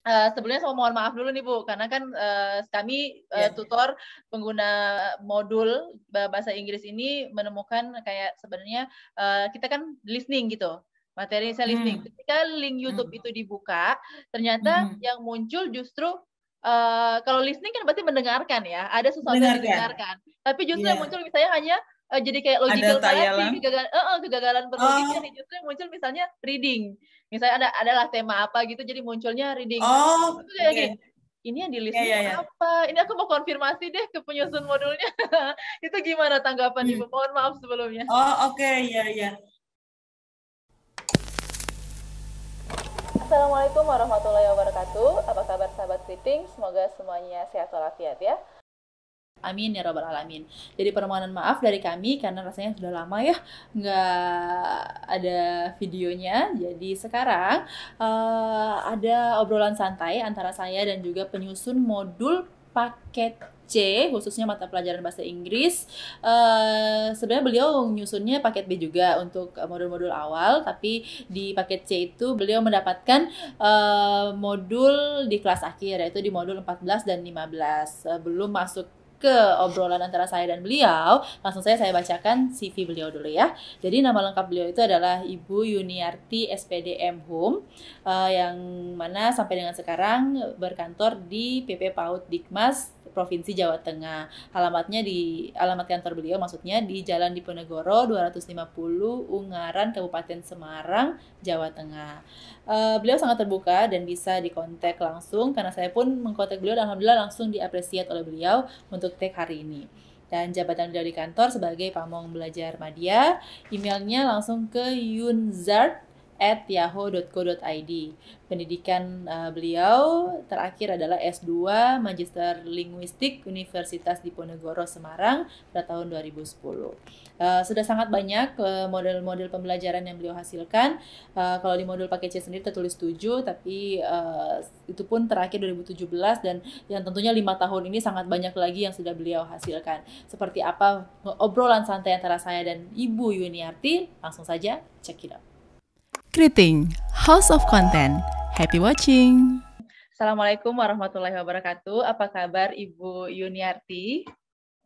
Sebelumnya saya mohon maaf dulu nih Bu, karena kan kami tutor pengguna modul bahasa Inggris ini menemukan kayak sebenarnya kita kan listening gitu, materi saya listening. Ketika link YouTube itu dibuka, ternyata yang muncul justru kalau listening kan berarti mendengarkan ya, ada sesuatu yang didengarkan. Tapi justru yang muncul misalnya hanya jadi kayak logical fallacy, kegagalan berlogika nih, justru yang muncul misalnya reading. Misalnya adalah tema apa gitu, jadi munculnya reading. Itu kayak gini, ini yang di listening apa? Ini aku mau konfirmasi deh ke penyusun modulnya. Itu gimana tanggapan Ibu? Mohon maaf sebelumnya. Assalamualaikum warahmatullahi wabarakatuh. Apa kabar sahabat Kriting? Semoga semuanya sehat walafiat ya. Amin ya robbal alamin. Jadi permohonan maaf dari kami karena rasanya sudah lama ya nggak ada videonya. Jadi sekarang ada obrolan santai antara saya dan juga penyusun modul paket C, khususnya mata pelajaran bahasa Inggris. Sebenarnya beliau nyusunnya paket B juga untuk modul-modul awal, tapi di paket C itu beliau mendapatkan modul di kelas akhir, yaitu di modul 14 dan 15. Belum masuk ke obrolan antara saya dan beliau, langsung saya bacakan CV beliau dulu ya. Jadi nama lengkap beliau itu adalah Ibu Yuniarti SPDM Hum, yang mana sampai dengan sekarang berkantor di PP PAUD Dikmas Provinsi Jawa Tengah. Alamat kantor beliau maksudnya di Jalan Diponegoro 250 Ungaran Kabupaten Semarang, Jawa Tengah. Beliau sangat terbuka dan bisa dikontak langsung karena saya pun mengkontak beliau dan alhamdulillah langsung diapresiasi oleh beliau untuk tag hari ini. Dan jabatan beliau di kantor sebagai pamong belajar media, emailnya langsung ke yunzart@yahoo.co.id. Pendidikan beliau terakhir adalah S2 Magister Linguistik Universitas Diponegoro Semarang pada tahun 2010. Sudah sangat banyak model-model pembelajaran yang beliau hasilkan. Kalau di modul paket C sendiri tertulis 7, tapi itu pun terakhir 2017 dan yang tentunya 5 tahun ini sangat banyak lagi yang sudah beliau hasilkan. Seperti apa obrolan santai antara saya dan Ibu Yuniarti? Langsung saja check it out. Kriting, House of Content. Happy watching. Assalamualaikum warahmatullahi wabarakatuh. Apa kabar Ibu Yuniarti?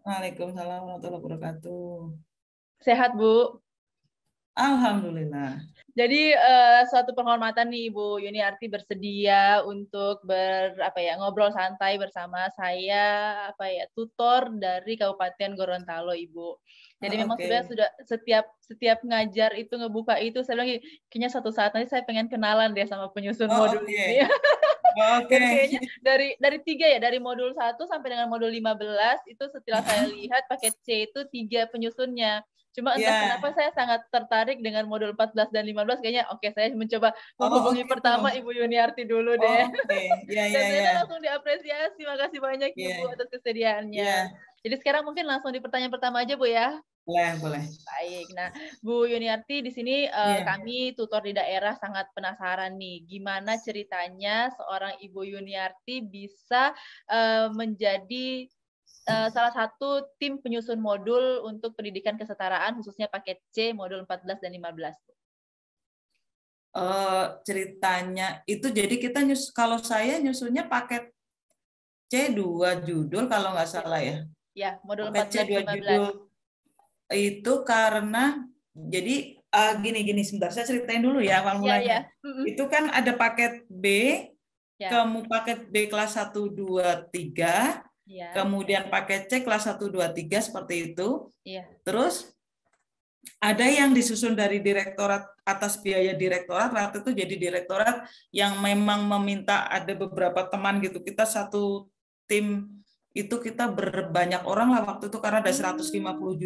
Waalaikumsalam warahmatullahi wabarakatuh. Sehat Bu? Alhamdulillah. Jadi suatu penghormatan nih Ibu Yuniarti bersedia untuk ngobrol santai bersama saya tutor dari Kabupaten Gorontalo Ibu. Jadi memang sebenarnya sudah setiap ngajar itu ngebuka itu saya bilang kayaknya suatu saat nanti saya pengen kenalan deh sama penyusun modul ini. Dan kayaknya dari 3 ya, dari modul 1 sampai dengan modul 15 itu setelah saya lihat paket C itu 3 penyusunnya. Cuma entah kenapa saya sangat tertarik dengan modul 14 dan 15, kayaknya saya mencoba menghubungi pertama Ibu Yuniarti dulu deh. Dan ternyata langsung diapresiasi, makasih banyak Ibu atas kesediaannya. Jadi sekarang mungkin langsung di pertanyaan pertama aja Bu ya. Boleh. Baik, nah Bu Yuniarti di sini kami tutor di daerah sangat penasaran nih, gimana ceritanya seorang Ibu Yuniarti bisa menjadi salah satu tim penyusun modul untuk pendidikan kesetaraan khususnya paket C modul 14 dan 15. Ceritanya itu jadi kita kalau saya nyusunnya paket C 2 judul kalau nggak salah ya. Ya, modul paket 14 C 2 judul itu karena jadi gini sebentar saya ceritain dulu ya awal mulanya. Itu kan ada paket B, paket B kelas 1 2 3. Kemudian paket C kelas 1, 2, 3 seperti itu. Terus ada yang disusun dari direktorat atas biaya direktorat, waktu itu jadi direktorat yang memang meminta ada beberapa teman gitu. Kita satu tim itu kita berbanyak orang lah waktu itu karena ada 150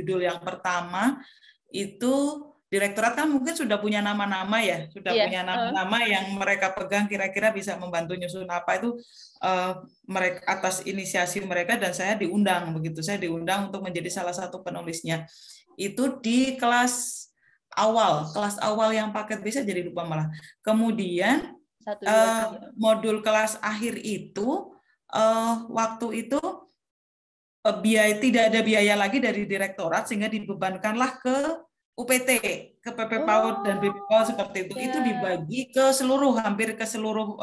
judul. Yang pertama itu direktorat kan mungkin sudah punya nama-nama ya, punya nama-nama yang mereka pegang kira-kira bisa membantu nyusun apa itu mereka atas inisiasi mereka dan saya diundang begitu. Saya diundang untuk menjadi salah satu penulisnya. Itu di kelas awal yang paket bisa jadi lupa malah. Kemudian modul kelas akhir itu waktu itu tidak ada biaya lagi dari direktorat sehingga dibebankanlah ke UPT, ke PP PAUD dan BP PAUD seperti itu. Itu dibagi ke hampir ke seluruh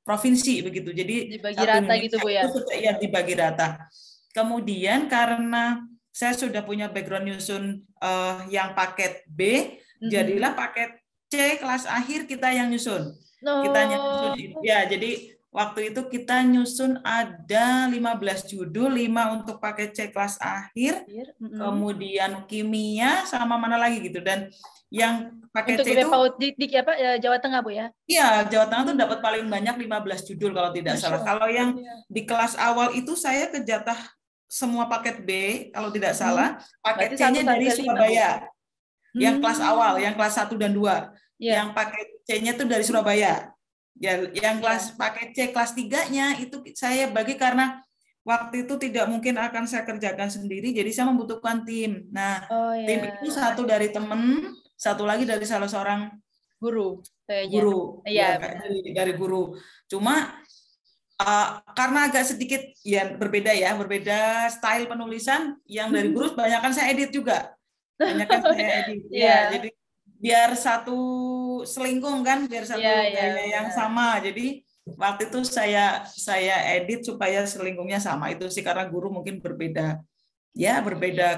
provinsi begitu. Jadi dibagi rata gitu Bu ya. Ya dibagi rata. Kemudian karena saya sudah punya background nyusun yang paket B, jadilah paket C kelas akhir kita yang nyusun. Kita nyusun ya, jadi waktu itu kita nyusun ada 15 judul, 5 untuk paket C kelas akhir, kemudian kimia sama mana lagi gitu. Dan yang paket untuk C itu PAUD di apa Jawa Tengah Bu ya? Iya, Jawa Tengah tuh dapat paling banyak 15 judul kalau tidak salah. Kalau yang di kelas awal itu saya kejatah semua paket B kalau tidak salah, paket C-nya dari Surabaya. Yang kelas awal, yang kelas 1 dan 2. Yang paket C-nya itu dari Surabaya. Ya, yang kelas paket C kelas 3-nya itu saya bagi karena waktu itu tidak mungkin akan saya kerjakan sendiri, jadi saya membutuhkan tim. Nah, tim itu satu dari teman, satu lagi dari salah seorang guru. Guru, ya, dari guru. Cuma karena agak sedikit ya berbeda style penulisan, yang dari guru banyakkan saya edit juga. Banyakkan saya edit. Ya, jadi biar satu selingkung kan, biar satu gaya yang sama. Jadi waktu itu saya edit supaya selingkungnya sama. Itu sih karena guru mungkin berbeda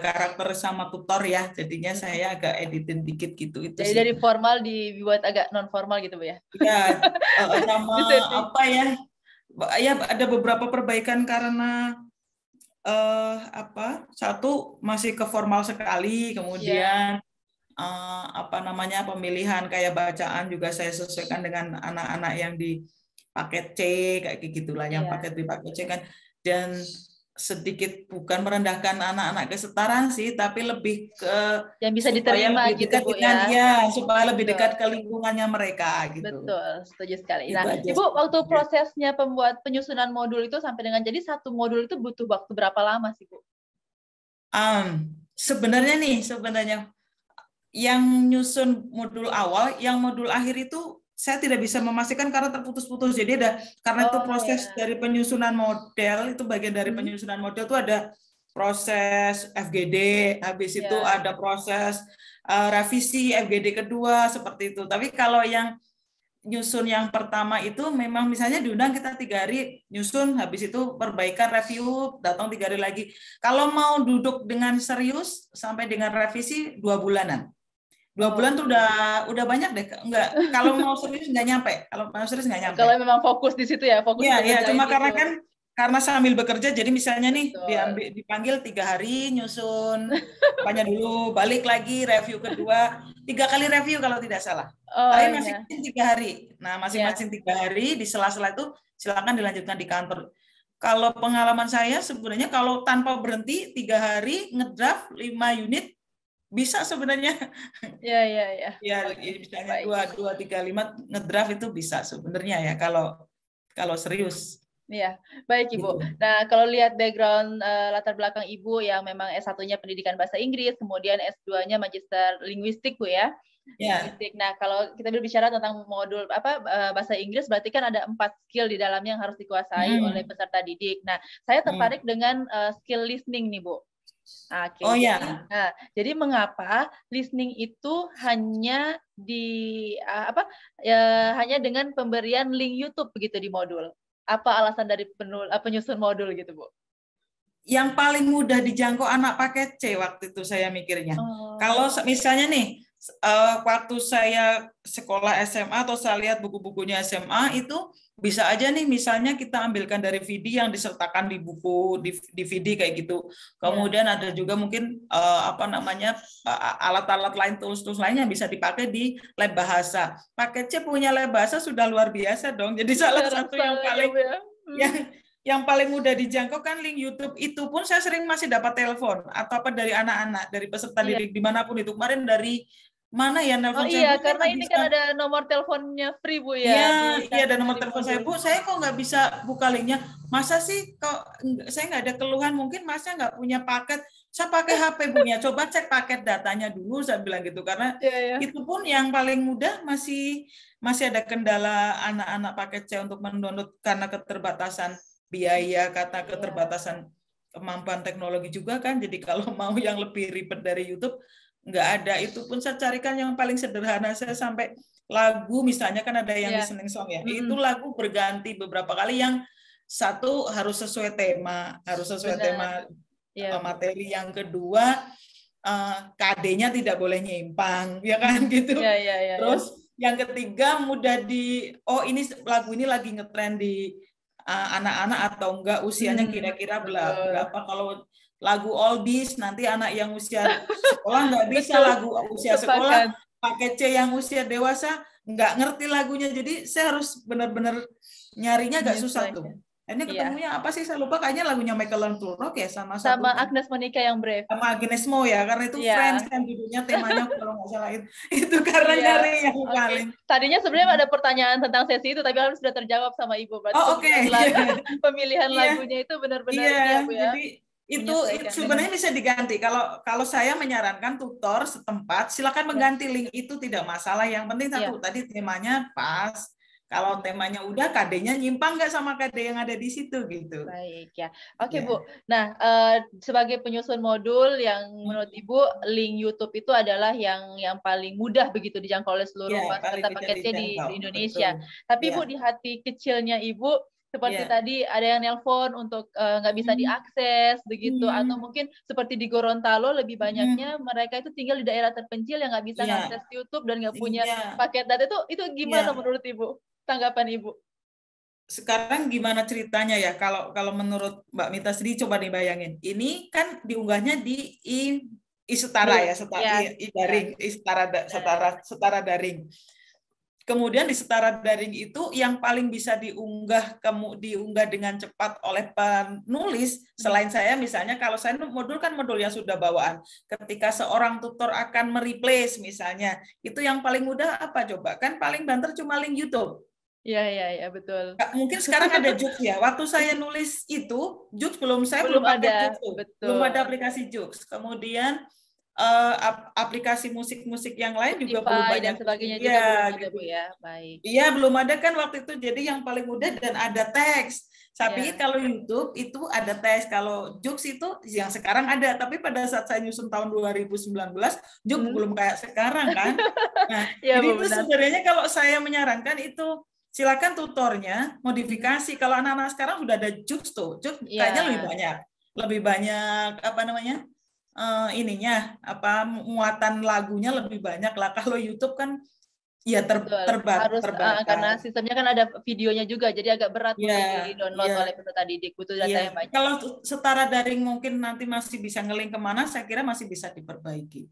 karakter sama tutor ya, jadinya saya agak editin dikit gitu. Itu jadi sih. dari formal dibuat agak non formal gitu Bu ya? Ya, sama apa ya ada beberapa perbaikan karena satu masih ke formal sekali, kemudian pemilihan kayak bacaan juga saya sesuaikan dengan anak-anak yang di paket C kayak gitulah, yang paket di paket C kan, dan sedikit bukan merendahkan anak-anak kesetaraan sih, tapi lebih ke yang bisa diterima gitu Bu ya, supaya lebih dekat ke lingkungannya mereka gitu. Betul, setuju sekali. Nah, Ibu waktu prosesnya pembuat penyusunan modul itu sampai dengan jadi satu modul itu butuh waktu berapa lama sih Bu? Sebenarnya yang nyusun modul awal, yang modul akhir itu saya tidak bisa memastikan karena terputus-putus. Jadi karena itu proses dari penyusunan model, itu bagian dari penyusunan model itu ada proses FGD, habis itu ada proses revisi FGD kedua seperti itu. Tapi kalau yang nyusun yang pertama itu memang misalnya diundang kita 3 hari nyusun, habis itu perbaikan review, datang 3 hari lagi. Kalau mau duduk dengan serius sampai dengan revisi 2 bulanan. 2 bulan tuh udah banyak deh. Enggak, kalau mau serius nggak nyampe. Kalau memang fokus di situ ya, fokus. Iya, cuma karena sambil bekerja, jadi misalnya nih dipanggil 3 hari nyusun apanya dulu, balik lagi review kedua, 3 kali review kalau tidak salah. Tapi masing-masing 3 hari. Nah, masing-masing 3 hari, di sela-sela itu silakan dilanjutkan di kantor. Kalau pengalaman saya sebenarnya kalau tanpa berhenti 3 hari ngedraft 5 unit bisa sebenarnya. Ya, misalnya 2, 3, 5 ngedraft itu bisa sebenarnya ya kalau serius. Iya, baik Ibu. Gitu. Nah, kalau lihat background latar belakang Ibu yang memang S1-nya pendidikan bahasa Inggris, kemudian S2-nya magister linguistik Bu ya. Linguistik. Nah, kalau kita berbicara tentang modul bahasa Inggris, berarti kan ada 4 skill di dalamnya yang harus dikuasai oleh peserta didik. Nah, saya tertarik dengan skill listening nih Bu. Jadi mengapa listening itu hanya hanya dengan pemberian link YouTube begitu di modul? Apa alasan dari penyusun modul gitu Bu? Yang paling mudah dijangkau anak paket C waktu itu saya mikirnya. Kalau misalnya nih waktu saya sekolah SMA atau saya lihat buku-bukunya SMA itu bisa aja nih misalnya kita ambilkan dari VD yang disertakan di buku DVD kayak gitu. Kemudian ada juga mungkin alat-alat lain, tools-tools lainnya bisa dipakai di lab bahasa. Paket C punya lab bahasa sudah luar biasa dong. Jadi salah satu yang paling yang paling mudah dijangkau kan link YouTube. Itu pun saya sering masih dapat telepon atau dari anak-anak, dari peserta didik dimanapun itu. Kemarin dari mana ya nelfon saya? Karena ini kan ada nomor teleponnya free Bu ya. Iya, ada nomor telepon saya Bu. Saya kok nggak bisa buka linknya? Masa sih kok saya nggak ada keluhan? Mungkin Masnya nggak punya paket. Saya pakai HP punya. Coba cek paket datanya dulu, saya bilang gitu. Karena itu pun yang paling mudah masih ada kendala anak-anak paket C untuk mendownload karena keterbatasan biaya, keterbatasan kemampuan teknologi juga kan. Jadi kalau mau yang lebih ribet dari YouTube, nggak ada. Itu pun saya carikan yang paling sederhana. Saya sampai lagu misalnya kan ada yang listening song ya. Itu lagu berganti beberapa kali, yang satu harus sesuai tema, materi. Yang kedua KD-nya tidak boleh nyimpang, ya kan gitu. Terus yang ketiga mudah ini lagu ini lagi ngetren di anak-anak atau enggak, usianya kira-kira berapa. Kalau lagu oldies nanti anak yang usia sekolah nggak bisa, lagu usia sekolah pakai C yang usia dewasa nggak ngerti lagunya. Jadi saya harus benar-benar nyarinya agak susah tuh. Ini ketemunya apa sih, saya lupa, kayaknya lagunya Michael Turok ya, sama Agnes Monica yang Brave. Sama Agnes Mo ya, karena itu Friends kan judulnya, temanya kalau nggak salah itu karena nyari yang paling. Tadinya sebenarnya ada pertanyaan tentang sesi itu, tapi harus sudah terjawab sama Ibu. Berarti pemilihan lagunya itu benar-benar Bu ya. Jadi itu sebenarnya bisa diganti. Kalau saya menyarankan tutor setempat silakan mengganti link, itu tidak masalah. Yang penting satu tadi temanya pas. Kalau temanya udah, KD-nya nyimpang nggak sama KD yang ada di situ gitu. Baik ya. Oke Bu. Nah, sebagai penyusun modul yang menurut Ibu link YouTube itu adalah yang paling mudah begitu dijangkau oleh seluruh peserta paketnya di Indonesia. Betul. Tapi Bu, di hati kecilnya Ibu seperti tadi ada yang nelpon untuk nggak bisa diakses begitu, atau mungkin seperti di Gorontalo lebih banyaknya mereka itu tinggal di daerah terpencil yang nggak bisa mengakses YouTube dan nggak punya paket data. Itu gimana menurut Ibu? Tanggapan Ibu? Sekarang gimana ceritanya ya? Kalau menurut Mbak Mita sendiri, coba dibayangin. Ini kan diunggahnya di Setara ya, daring, Setara daring. Kemudian di Setara daring itu yang paling bisa diunggah dengan cepat oleh penulis, selain saya misalnya, kalau saya modul kan modul yang sudah bawaan. Ketika seorang tutor akan mereplace misalnya, itu yang paling mudah apa coba? Kan paling banter cuma link YouTube. Iya, betul. Mungkin sekarang ada Joox ya. Waktu saya nulis itu, Joox belum pakai Joox. Belum ada aplikasi Joox. Kemudian aplikasi musik-musik yang lain juga belum banyak. Dan sebagainya juga belum ada, Bu ya. Baik. Iya, belum ada kan waktu itu. Jadi yang paling mudah dan ada teks. Tapi kalau YouTube itu ada teks. Kalau Joox itu yang sekarang ada. Tapi pada saat saya nyusun tahun 2019, Joox belum kayak sekarang kan. Nah, jadi itu sebenarnya kalau saya menyarankan itu, silakan tutornya modifikasi. Kalau anak-anak sekarang sudah ada Joox tuh, Joox kayaknya lebih banyak apa namanya muatan lagunya lebih banyak lah. Kalau YouTube kan ya terbatas. Karena sistemnya kan ada videonya juga, jadi agak berat untuk di-download oleh peserta didik, butuh data yang banyak. Kalau Setara daring mungkin nanti masih bisa nge-link kemana, saya kira masih bisa diperbaiki.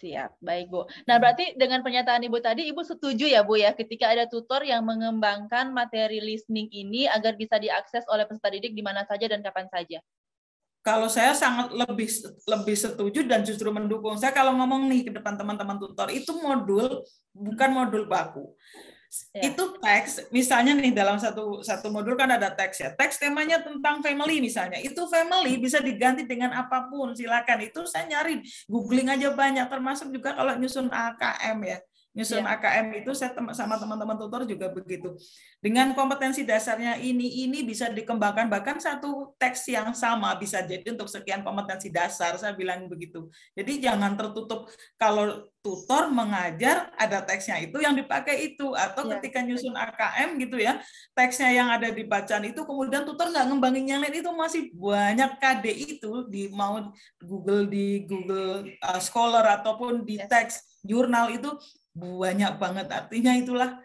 Siap, baik Bu. Nah, berarti dengan pernyataan Ibu tadi, Ibu setuju ya Bu ya, ketika ada tutor yang mengembangkan materi listening ini agar bisa diakses oleh peserta didik di mana saja dan kapan saja? Kalau saya sangat lebih setuju dan justru mendukung. Saya kalau ngomong nih ke depan teman-teman tutor, itu modul bukan modul baku. Itu teks, misalnya nih dalam satu modul kan ada teks ya. Teks temanya tentang family misalnya. Itu family bisa diganti dengan apapun, silakan. Itu saya nyari, googling aja banyak, termasuk juga kalau nyusun AKM ya. Nyusun AKM itu saya sama teman-teman tutor juga begitu. Dengan kompetensi dasarnya ini bisa dikembangkan, bahkan satu teks yang sama bisa jadi untuk sekian kompetensi dasar, saya bilang begitu. Jadi jangan tertutup, kalau tutor mengajar ada teksnya itu yang dipakai itu, atau ketika nyusun AKM gitu ya, teksnya yang ada di bacaan itu, kemudian tutor nggak ngembangin yang lain, itu masih banyak KD itu mau di Google Scholar ataupun di teks jurnal itu banyak banget. Artinya itulah,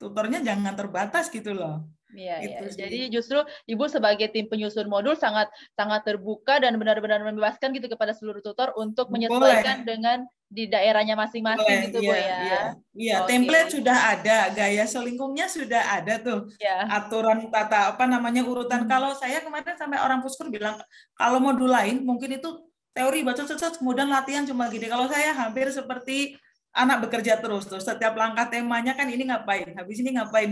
tutornya jangan terbatas gitu loh. Iya. Jadi justru Ibu sebagai tim penyusun modul sangat terbuka dan benar-benar membebaskan gitu kepada seluruh tutor untuk menyesuaikan dengan di daerahnya masing-masing gitu Bu ya. Iya, template sudah ada, gaya selingkungnya sudah ada tuh. Aturan tata urutan. Kalau saya kemarin sampai orang Puskur bilang kalau modul lain mungkin itu teori baca kemudian latihan cuma gini. Kalau saya hampir seperti anak bekerja terus setiap langkah temanya kan ini ngapain, habis ini ngapain.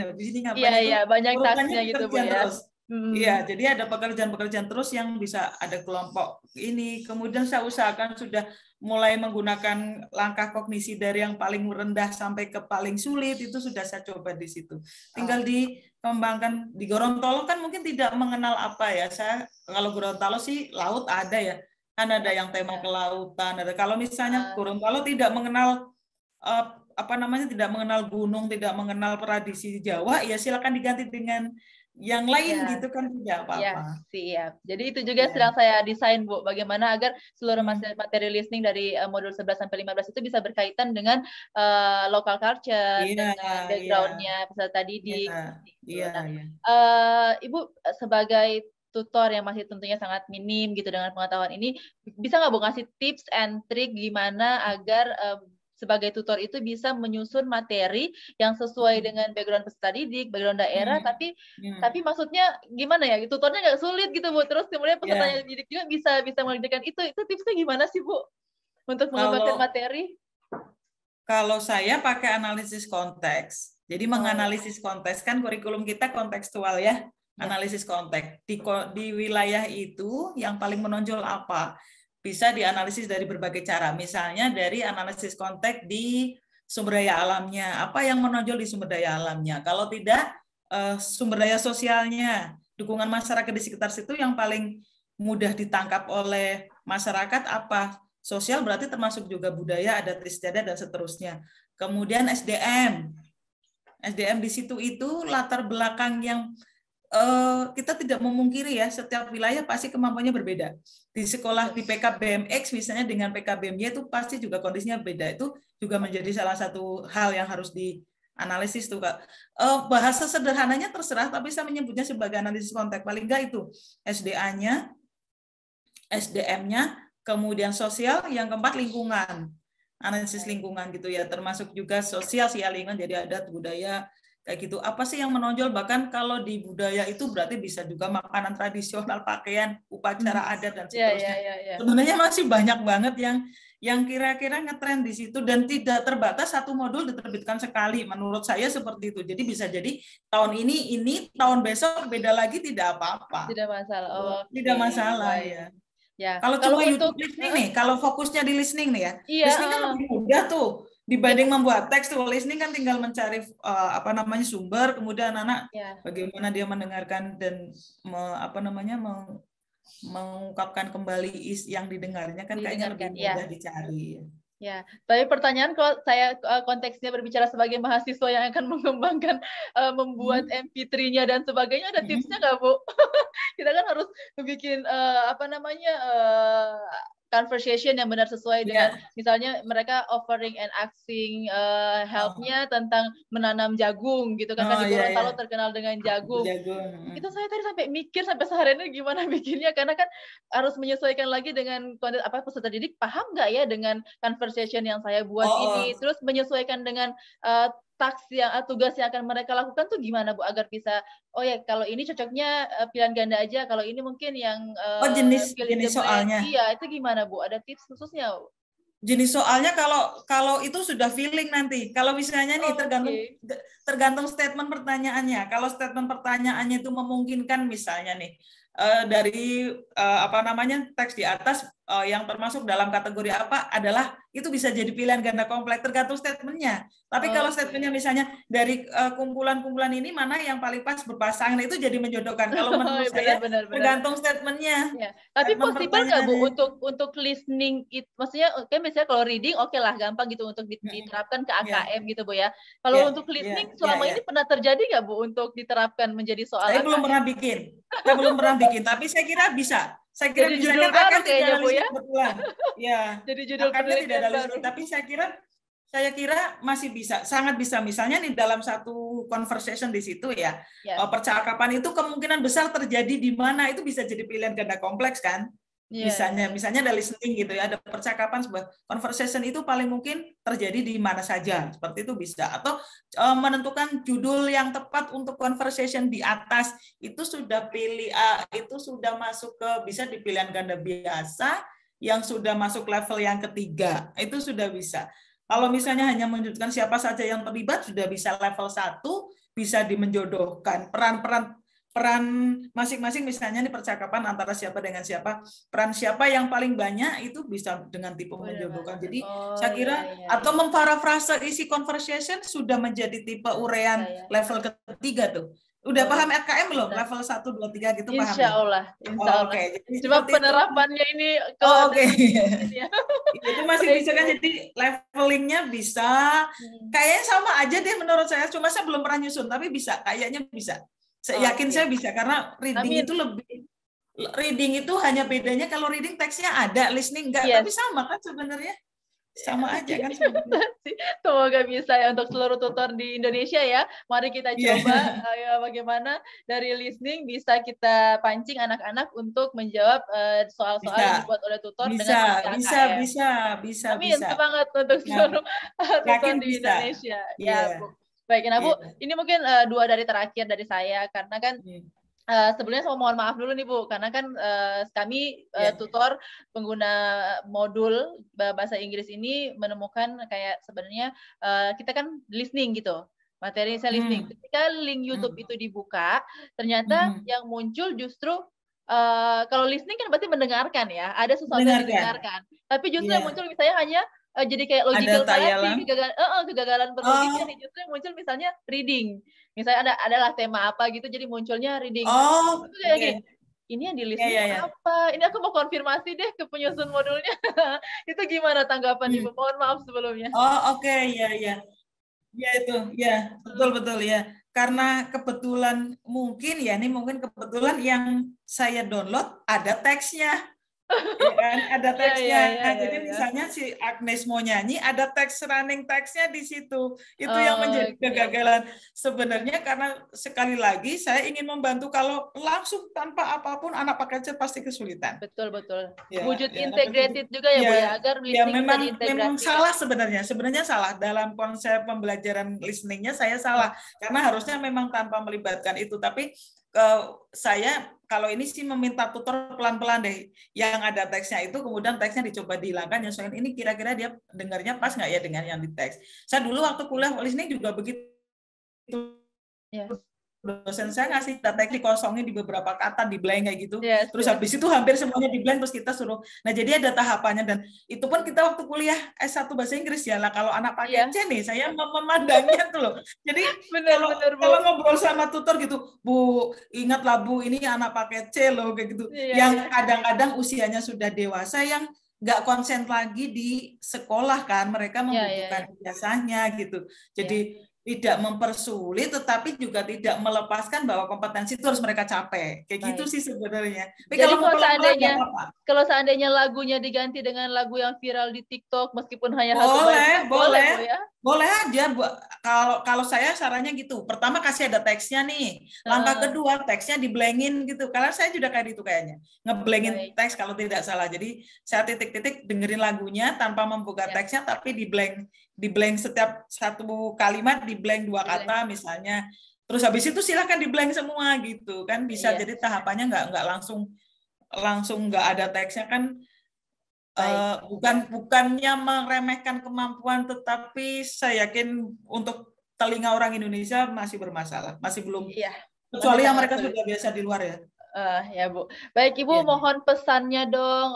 Iya, banyak tasnya gitu Bu ya. Iya, jadi ada pekerjaan terus yang bisa ada kelompok ini. Kemudian saya usahakan sudah mulai menggunakan langkah kognisi dari yang paling rendah sampai ke paling sulit, itu sudah saya coba di situ. Tinggal dikembangkan. Di Gorontalo kan mungkin tidak mengenal apa ya. Saya kalau Gorontalo sih laut ada ya. Kan ada yang tema kelautan, ada kalau misalnya Gorontalo tidak mengenal tidak mengenal gunung, tidak mengenal tradisi Jawa, ya silakan diganti dengan yang lain gitu kan, tidak apa-apa. Siap. Jadi itu juga sedang saya desain, Bu, bagaimana agar seluruh materi listening dari modul 11 sampai 15 itu bisa berkaitan dengan local culture, dengan background-nya peserta didik. Ibu sebagai tutor yang masih tentunya sangat minim gitu dengan pengetahuan ini, bisa nggak Bu ngasih tips and trick gimana agar sebagai tutor itu bisa menyusun materi yang sesuai dengan background peserta didik, background daerah, tapi maksudnya gimana ya, tutornya nggak sulit gitu Bu, terus kemudian peserta didik juga bisa mengerjakan itu tipsnya gimana sih Bu untuk mengembangkan materi? Kalau saya pakai analisis konteks, jadi menganalisis konteks, kan kurikulum kita kontekstual ya, analisis konteks di wilayah itu yang paling menonjol apa? Bisa dianalisis dari berbagai cara, misalnya dari analisis konteks di sumber daya alamnya, apa yang menonjol di sumber daya alamnya, kalau tidak sumber daya sosialnya, dukungan masyarakat di sekitar situ yang paling mudah ditangkap oleh masyarakat apa? Sosial berarti termasuk juga budaya, adat istiadat dan seterusnya. Kemudian SDM di situ itu latar belakang yang kita tidak memungkiri ya, setiap wilayah pasti kemampuannya berbeda. Di sekolah di PKBMX misalnya dengan PKBMY itu pasti juga kondisinya beda. Itu juga menjadi salah satu hal yang harus dianalisis tuh Kak. Bahasa sederhananya terserah, tapi saya menyebutnya sebagai analisis konteks. Paling enggak itu SDA-nya, SDM-nya, kemudian sosial, yang keempat lingkungan. Analisis lingkungan gitu ya, termasuk juga sosial sih ya, lingkungan, jadi adat, budaya, kayak gitu. Apa sih yang menonjol? Bahkan kalau di budaya itu berarti bisa juga makanan tradisional, pakaian, upacara adat dan seterusnya. Sebenarnya masih banyak banget yang kira-kira ngetren di situ dan tidak terbatas satu modul diterbitkan sekali. Menurut saya seperti itu. Jadi bisa jadi tahun ini tahun besok beda lagi, tidak apa-apa. Tidak masalah. Tidak masalah ya. Kalau cuma YouTube listening nih, kalau fokusnya di listening nih ya, listening kan lebih mudah tuh dibanding membuat teks. Tuh listening kan tinggal mencari sumber, kemudian anak bagaimana dia mendengarkan dan mengungkapkan kembali yang didengarnya kan kayaknya lebih mudah dicari. Ya, tapi pertanyaan kalau saya konteksnya berbicara sebagai mahasiswa yang akan mengembangkan membuat MP3-nya dan sebagainya, ada tipsnya nggak Bu? Kita kan harus bikin conversation yang benar sesuai dengan misalnya mereka offering and asking help-nya tentang menanam jagung gitu kan, di Gorontalo terkenal dengan jagung. Itu saya tadi sampai mikir sampai seharian ini gimana bikinnya, karena kan harus menyesuaikan lagi dengan konten peserta didik paham nggak ya dengan conversation yang saya buat ini, terus menyesuaikan dengan tugas yang akan mereka lakukan tuh gimana Bu agar bisa kalau ini cocoknya pilihan ganda aja, kalau ini mungkin yang jenis soalnya. Iya, itu gimana Bu? Ada tips khususnya Bu? Jenis soalnya kalau itu sudah feeling nanti. Kalau misalnya nih tergantung statement pertanyaannya. Kalau statement pertanyaannya itu memungkinkan misalnya nih dari teks di atas yang termasuk dalam kategori apa adalah itu bisa jadi pilihan ganda kompleks tergantung statementnya. Tapi kalau statementnya misalnya dari kumpulan-kumpulan ini mana yang paling pas berpasangan, itu jadi menjodohkan. Kalau menurut saya tergantung statementnya. Ya. Tapi possible nggak Bu untuk listening, maksudnya misalnya kalau reading lah gampang gitu untuk diterapkan ke AKM gitu Bu ya. Kalau untuk listening selama ini pernah terjadi nggak Bu untuk diterapkan menjadi soal? Saya belum pernah bikin, tapi saya kira bisa. Saya kira jadi judul baru kayaknya Bu ya. Ya. Jadi judul tidak ada listening, tapi saya kira masih bisa, sangat bisa. Misalnya nih dalam satu conversation di situ ya, percakapan itu kemungkinan besar terjadi di mana, itu bisa jadi pilihan ganda kompleks kan. Misalnya ada listening gitu ya, ada percakapan, sebuah conversation itu paling mungkin terjadi di mana saja, seperti itu bisa. Atau menentukan judul yang tepat untuk conversation di atas, itu sudah itu sudah masuk ke bisa di pilihan ganda biasa yang sudah masuk level yang ketiga, itu sudah bisa. Kalau misalnya hanya menunjukkan siapa saja yang terlibat, sudah bisa level 1, bisa dimenjodohkan peran masing-masing, misalnya nih percakapan antara siapa dengan siapa, peran siapa yang paling banyak itu bisa dengan tipe menjodohkan. Jadi saya kira atau memparafrase isi conversation sudah menjadi tipe urean level ketiga tuh. Udah paham RKM belum? Level 1, 2, 3 gitu paham Insya ya? Allah, insya Allah. Oke. Jadi Cuma penerapannya itu. ini Oke. ya. Itu masih bisa kan, jadi levelingnya bisa. Kayaknya sama aja deh menurut saya, cuma saya belum pernah nyusun, tapi bisa, kayaknya bisa. Saya yakin saya bisa, karena reading itu lebih, reading itu hanya bedanya kalau reading teksnya ada, listening enggak, tapi sama kan sebenarnya. Sama aja kan sebenarnya. Semoga bisa ya untuk seluruh tutor di Indonesia ya. Mari kita coba ya, bagaimana dari listening bisa kita pancing anak-anak untuk menjawab soal-soal yang dibuat oleh tutor dengan bisa. Amin, semangat untuk seluruh tutor di Indonesia. Ya, Bu. Baik, nah Bu, ini mungkin 2 dari terakhir dari saya, karena kan sebelumnya saya mohon maaf dulu nih Bu, karena kan kami tutor pengguna modul bahasa Inggris ini menemukan kayak sebenarnya kita kan listening gitu, materi saya listening. Ketika link YouTube itu dibuka, ternyata yang muncul justru kalau listening kan berarti mendengarkan ya, ada sesuatu yang didengarkan. Tapi justru yang muncul misalnya hanya jadi kayak logical fallacy, kegagalan berlogika nih, justru yang muncul misalnya reading. Misalnya adalah tema apa gitu, jadi munculnya reading. Ini yang di listening apa? Ini aku mau konfirmasi deh ke penyusun modulnya. Itu gimana tanggapan Ibu? Mohon maaf sebelumnya. Ya itu, ya betul ya. Karena kebetulan mungkin kebetulan yang saya download ada teksnya. Ya kan, ada teksnya. Jadi misalnya si Agnes mau nyanyi, ada teks running teksnya di situ. Itu yang menjadi kegagalan. Sebenarnya karena sekali lagi saya ingin membantu, kalau langsung tanpa apapun anak pakai chat pasti kesulitan. Betul. Wujud integrated juga ya Bu ya, agar listening bisa diintegrasikan. Memang salah sebenarnya salah dalam konsep pembelajaran listeningnya, saya salah karena harusnya memang tanpa melibatkan itu. Tapi saya kalau ini sih meminta tutor pelan-pelan deh, yang ada teksnya itu kemudian teksnya dicoba dihilangkan, nyesuaiin ini kira-kira dia dengarnya pas nggak ya dengan yang di teks. Saya dulu waktu kuliah listening juga begitu. Dosen saya ngasih teks dikosongin di beberapa kata, di blank kayak gitu. Terus habis itu hampir semuanya di blank, terus kita suruh. Nah, jadi ada tahapannya, dan itu pun kita waktu kuliah S1 bahasa Inggris ya lah. Kalau anak pakai C nih, saya memandangnya tuh loh. Jadi kalau ngobrol sama tutor gitu, Bu, ingatlah Bu, ini anak pakai C loh kayak gitu. Yang kadang-kadang usianya sudah dewasa, yang nggak konsen lagi di sekolah kan, mereka membutuhkan ijazahnya gitu. Jadi tidak mempersulit, tetapi juga tidak melepaskan bahwa kompetensi itu harus mereka capai. Kayak gitu sih sebenarnya. Tapi jadi kalau seandainya lagunya diganti dengan lagu yang viral di TikTok, meskipun hanya boleh aja. Kalau saya sarannya gitu. Pertama kasih ada teksnya nih. Langkah kedua teksnya diblankin gitu. Karena saya juga kayak itu kayaknya. Ngeblankin teks kalau tidak salah. Jadi saya titik-titik dengerin lagunya tanpa membuka teksnya, tapi di blank setiap satu kalimat, di blank 2 kata misalnya. Terus habis itu silahkan di blank semua gitu kan, bisa. Jadi tahapannya nggak langsung nggak ada teksnya kan. Bukannya meremehkan kemampuan, tetapi saya yakin untuk telinga orang Indonesia masih bermasalah, masih belum. Kecuali yang mereka sudah biasa di luar ya. Ya Bu. Baik Ibu, mohon pesannya dong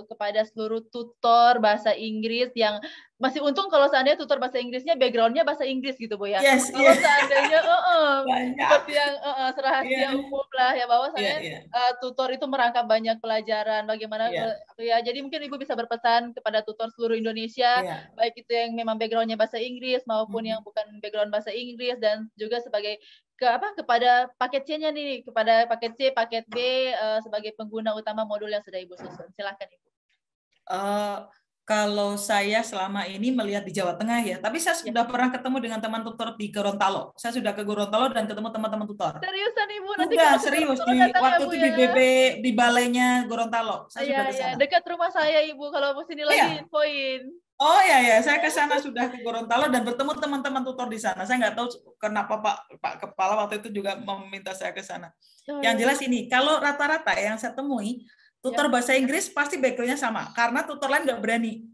kepada seluruh tutor bahasa Inggris yang masih untung kalau seandainya tutor bahasa Inggrisnya backgroundnya bahasa Inggris gitu Bu ya. Kalau seandainya seperti yang rahasia umum lah ya, bahwa saya tutor itu merangkap banyak pelajaran bagaimana ya. Jadi mungkin Ibu bisa berpesan kepada tutor seluruh Indonesia, baik itu yang memang backgroundnya bahasa Inggris maupun yang bukan background bahasa Inggris, dan juga sebagai kepada paket C-nya nih, kepada paket C, paket B sebagai pengguna utama modul yang sudah Ibu susun. Silakan Ibu. Kalau saya selama ini melihat di Jawa Tengah ya, tapi saya sudah pernah ketemu dengan teman tutor di Gorontalo. Saya sudah ke Gorontalo dan ketemu teman-teman tutor. Seriusan Ibu? Sudah, serius. Waktu itu di BB, di balainya Gorontalo. Saya sudah ke sana. Dekat rumah saya Ibu, kalau mau sini lagi infoin. Oh ya, saya ke sana sudah ke Gorontalo dan bertemu teman-teman tutor di sana. Saya nggak tahu kenapa Pak Kepala waktu itu juga meminta saya ke sana. Yang jelas ini, kalau rata-rata yang saya temui, tutor bahasa Inggris pasti background-nya sama, karena tutor lain nggak berani.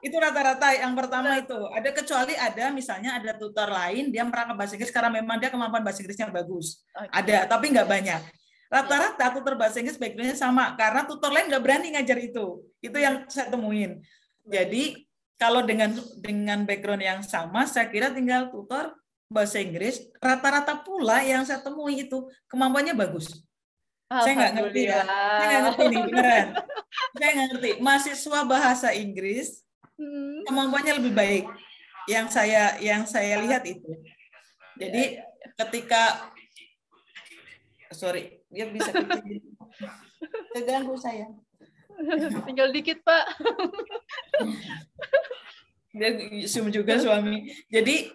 Itu rata-rata yang pertama itu. Ada kecuali misalnya ada tutor lain, dia merangkap bahasa Inggris karena memang dia kemampuan bahasa Inggrisnya bagus. Ada, tapi nggak banyak. Rata-rata tutor bahasa Inggris background-nya sama, karena tutor lain nggak berani ngajar itu. Itu yang saya temuin. Jadi kalau dengan background yang sama, saya kira tinggal tutor bahasa Inggris, rata-rata pula yang saya temui itu kemampuannya bagus. Saya nggak ngerti ya. Saya nggak ngerti nih, beneran. Saya nggak ngerti. Mahasiswa bahasa Inggris kemampuannya lebih baik. Yang saya lihat itu. Jadi ketika sorry, dia bisa kecil. Keganggu saya. Tinggal dikit, Pak. Dia Zoom juga suami. Jadi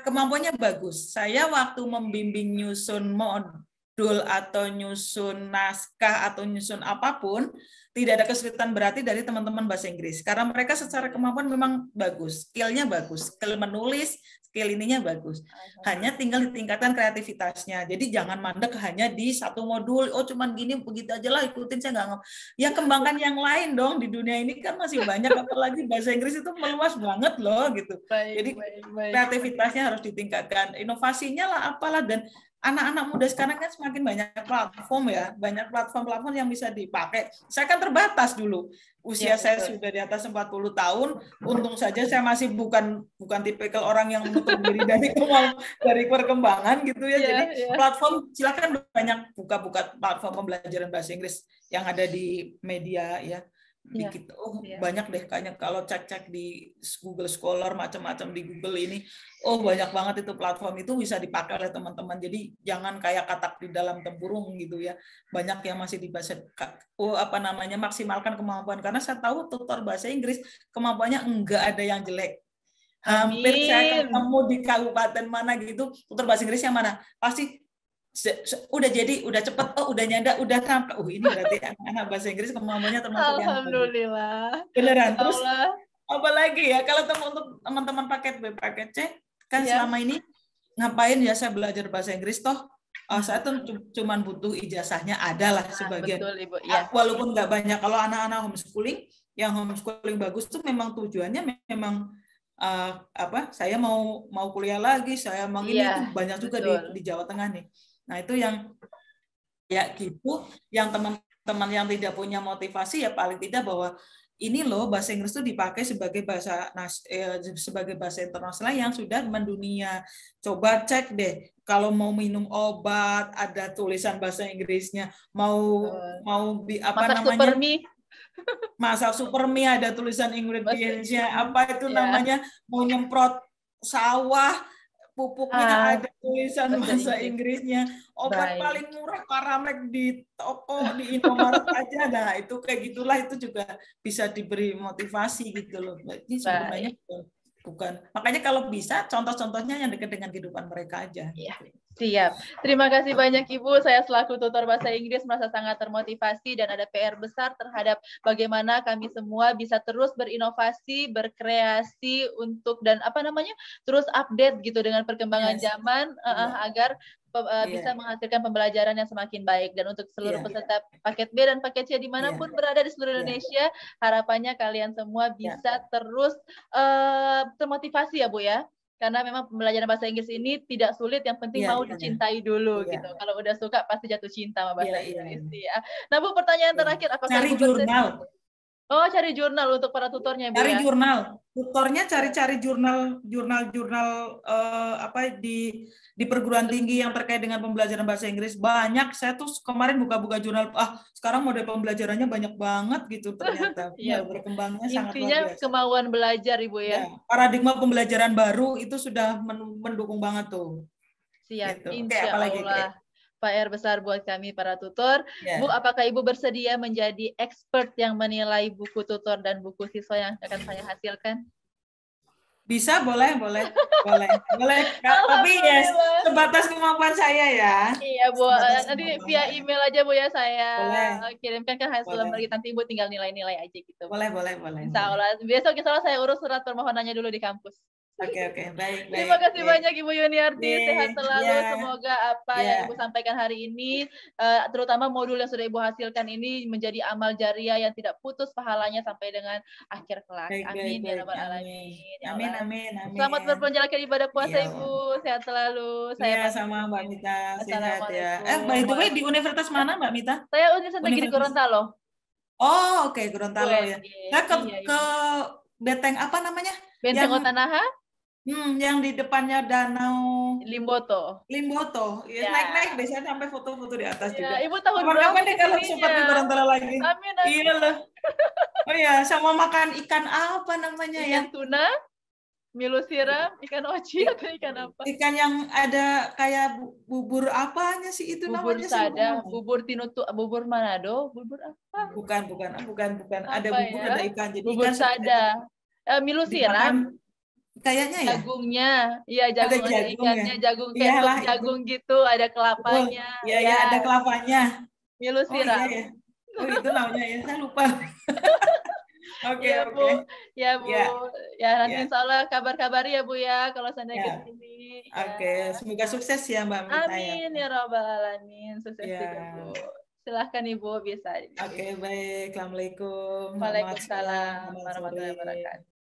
kemampuannya bagus. Saya waktu membimbing nyusun modul atau nyusun naskah atau nyusun apapun, tidak ada kesulitan berarti dari teman-teman bahasa Inggris. Karena mereka secara kemampuan memang bagus, skill-nya bagus, skill menulis, skill ininya bagus. Hanya tinggal ditingkatkan kreativitasnya. Jadi jangan mandek hanya di satu modul. Oh cuman gini begitu aja lah ikutin, saya nggak. Ya kembangkan yang lain dong, di dunia ini kan masih banyak, apalagi bahasa Inggris itu meluas banget loh gitu. Jadi kreativitasnya harus ditingkatkan, inovasinya lah apalah. Dan anak-anak muda sekarang kan semakin banyak platform ya, banyak platform-platform yang bisa dipakai. Saya kan terbatas dulu. Usia saya sudah di atas 40 tahun, untung saja saya masih bukan tipikal orang yang menutup diri dari perkembangan gitu ya. Jadi platform silakan banyak buka platform pembelajaran bahasa Inggris yang ada di media ya. Dikit. Banyak deh kayaknya kalau cek-cek di Google Scholar macam-macam di Google ini. Banyak banget itu platform, itu bisa dipakai oleh teman-teman. Jadi jangan kayak katak di dalam tempurung gitu ya. Banyak yang masih dibahas maksimalkan kemampuan, karena saya tahu tutor bahasa Inggris kemampuannya enggak ada yang jelek. Hampir saya ketemu di kabupaten mana gitu, tutor bahasa Inggris yang mana pasti udah cepet, udah nyanda, udah tampil. Ini berarti anak bahasa Inggris kemampuannya termasuk yang alhamdulillah. Beneran. Terus apalagi ya kalau untuk teman-teman paket B, paket C kan selama ini ngapain ya saya belajar bahasa Inggris toh? Saya tuh cuman butuh ijazahnya, adalah sebagian. Betul, Ibu. Ya. Walaupun nggak banyak. Kalau anak-anak homeschooling, yang homeschooling bagus tuh memang tujuannya memang saya mau kuliah lagi, saya mau ini tuh banyak juga di Jawa Tengah nih. Nah, itu yang ya gitu, yang teman-teman yang tidak punya motivasi ya paling tidak bahwa ini loh bahasa Inggris itu dipakai sebagai bahasa internasional yang sudah mendunia. Coba cek deh, kalau mau minum obat ada tulisan bahasa Inggrisnya, mau masak supermi ada tulisan ingredientsnya, apa itu namanya, mau nyemprot sawah pupuknya ada tulisan bahasa Inggrisnya. Obat paling murah Karamek di toko di Indomaret aja. Nah, itu kayak gitulah, itu juga bisa diberi motivasi gitu loh. Ini sebenarnya bukan. Makanya kalau bisa contoh-contohnya yang dekat dengan kehidupan mereka aja. Iya. Siap. Terima kasih banyak Ibu. Saya selaku tutor bahasa Inggris merasa sangat termotivasi dan ada PR besar terhadap bagaimana kami semua bisa terus berinovasi, berkreasi untuk terus update gitu dengan perkembangan zaman agar bisa menghasilkan pembelajaran yang semakin baik. Dan untuk seluruh peserta paket B dan paket C dimanapun berada di seluruh Indonesia, harapannya kalian semua bisa terus termotivasi ya Bu ya. Karena memang pembelajaran bahasa Inggris ini tidak sulit, yang penting mau dicintai dulu gitu. Kalau udah suka pasti jatuh cinta sama bahasa Inggris ya. Nah Bu, pertanyaan terakhir, apakah cari Ibu jurnal? Cari jurnal untuk para tutornya Bu. Cari jurnal, tutornya cari jurnal di perguruan tinggi yang terkait dengan pembelajaran bahasa Inggris. Banyak, saya tuh kemarin buka-buka jurnal, sekarang model pembelajarannya banyak banget gitu ternyata. Berkembangnya sangat luar biasa. Intinya kemauan belajar Ibu ya. Paradigma pembelajaran baru itu sudah mendukung banget tuh. Siap, gitu. Insya Allah. PR besar buat kami para tutor. Bu, apakah Ibu bersedia menjadi expert yang menilai buku tutor dan buku siswa yang akan saya hasilkan? Bisa, boleh. Tapi ya sebatas kemampuan saya ya. Iya Bu, nanti via email aja Bu ya, saya kirimkan kan sebelum lagi, nanti Ibu tinggal nilai-nilai aja gitu. Boleh. Insya Allah. Besok insya Allah saya urus surat permohonannya dulu di kampus. Oke, baik. Terima kasih banyak Ibu Yuniarti, sehat selalu. Semoga apa yang Ibu sampaikan hari ini, terutama modul yang sudah Ibu hasilkan ini menjadi amal jariah yang tidak putus pahalanya sampai dengan akhir kelas. Amin ya rabbal alamin. Amin. Selamat berpenjalan ibadah puasa Ibu, sehat selalu. Saya sama Mbak Mita, sehat ya. By the way, di universitas mana Mbak Mita? Saya Universitas Negeri Gorontalo. Oh, oke, Gorontalo ya. Saya ke Benteng apa namanya? Benteng Otanaha? Yang di depannya danau Limboto. Ya, naik-naik biasanya sampai foto-foto di atas juga. Ibu tahun Kapan-kapan deh kalau sempat liburan lagi. Amin. Iya loh. Oh ya, sama makan ikan apa namanya ya? Ikan tuna, milu siram, ikan oci atau ikan apa? Ikan yang ada kayak bubur apanya sih itu bubur namanya? Sada, bubur Tinutu, bubur Manado, bubur apa? Bukan. Ada Apa bubur, ya? ada ikan. Jadi Bubur ikan Sada. Milu siram. Kayaknya ya. Jagungnya, iya jagung, ada ikannya, ya? jagung kayak sup jagung gitu, ada kelapanya. Iya, ada kelapanya. Milu siram. Iya, ya. Oh, itu namanya ya, saya lupa. Oke. Ya Bu. Ya nanti insya Allah kabar-kabari ya Bu ya kalau seandainya ke sini. Oke, semoga sukses ya Mbak Mita. Amin ya Rabbal Alamin. Sukses juga Bu. Silahkan Ibu bisa. Oke, baik. Assalamualaikum. Waalaikumsalam warahmatullahi wabarakatuh.